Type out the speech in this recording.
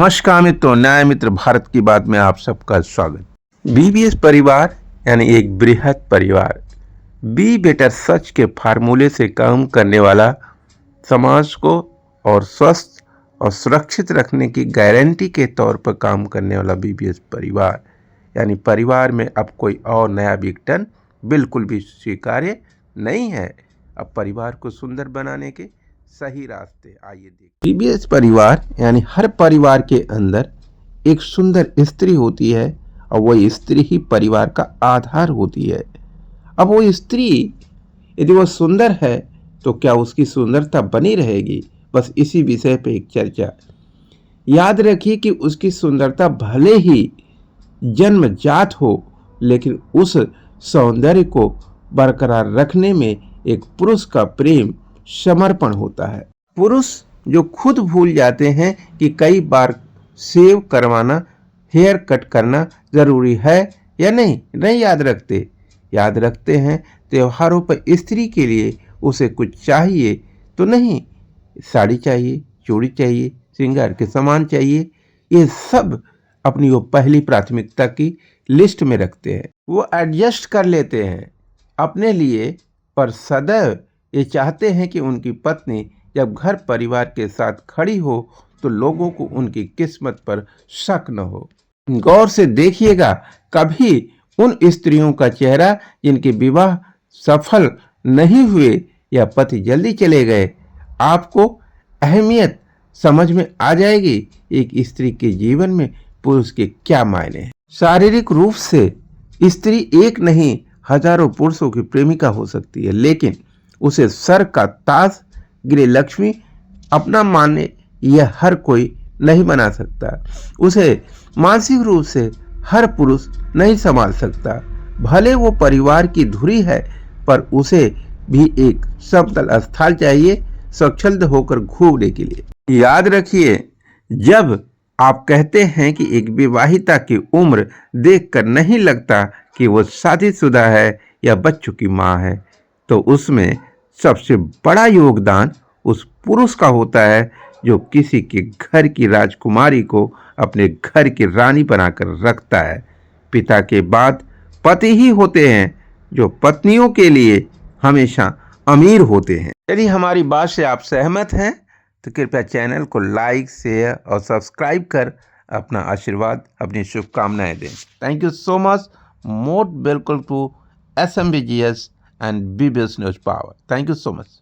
नमस्कार मित्रों, न्याय मित्र भारत की बात में आप सबका स्वागत। बीबीएस परिवार यानी एक बृहद परिवार, बी बेटर सच के फार्मूले से काम करने वाला, समाज को और स्वस्थ और सुरक्षित रखने की गारंटी के तौर पर काम करने वाला बीबीएस परिवार यानी परिवार में अब कोई और नया विघटन बिल्कुल भी स्वीकार्य नहीं है। अब परिवार को सुंदर बनाने के सही रास्ते आइए देखिए। बीबीएस परिवार यानी हर परिवार के अंदर एक सुंदर स्त्री होती है और वह स्त्री ही परिवार का आधार होती है। अब वो स्त्री यदि वह सुंदर है तो क्या उसकी सुंदरता बनी रहेगी? बस इसी विषय पे एक चर्चा। याद रखिए कि उसकी सुंदरता भले ही जन्मजात हो, लेकिन उस सौंदर्य को बरकरार रखने में एक पुरुष का प्रेम समर्पण होता है। पुरुष जो खुद भूल जाते हैं कि कई बार शेव करवाना, हेयर कट करना जरूरी है या नहीं याद रखते हैं त्योहारों पर स्त्री के लिए उसे कुछ चाहिए तो नहीं, साड़ी चाहिए, चूड़ी चाहिए, श्रृंगार के सामान चाहिए, ये सब अपनी वो पहली प्राथमिकता की लिस्ट में रखते हैं। वो एडजस्ट कर लेते हैं अपने लिए, पर सदैव ये चाहते हैं कि उनकी पत्नी जब घर परिवार के साथ खड़ी हो तो लोगों को उनकी किस्मत पर शक न हो। गौर से देखिएगा, कभी उन स्त्रियों का चेहरा जिनके विवाह सफल नहीं हुए या पति जल्दी चले गए, आपको अहमियत समझ में आ जाएगी एक स्त्री के जीवन में पुरुष के क्या मायने हैं। शारीरिक रूप से स्त्री एक नहीं हजारों पुरुषों की प्रेमिका हो सकती है, लेकिन उसे सर का ताज गृह लक्ष्मी अपना माने यह हर कोई नहीं बना सकता। उसे मानसिक रूप से हर पुरुष नहीं संभाल सकता। भले वो परिवार की धुरी है, पर उसे भी एक समतल स्थल चाहिए स्वच्छंद होकर घूमने के लिए। याद रखिए, जब आप कहते हैं कि एक विवाहिता की उम्र देखकर नहीं लगता कि वो शादीशुदा है या बच्चों की माँ है, तो उसमें सबसे बड़ा योगदान उस पुरुष का होता है जो किसी के घर की राजकुमारी को अपने घर की रानी बनाकर रखता है। पिता के बाद पति ही होते हैं जो पत्नियों के लिए हमेशा अमीर होते हैं। यदि हमारी बात से आप सहमत हैं तो कृपया चैनल को लाइक, शेयर और सब्सक्राइब कर अपना आशीर्वाद, अपनी शुभकामनाएं दें। Thank you so much. Most welcome to SMBGS and BBS News Power. Thank you so much.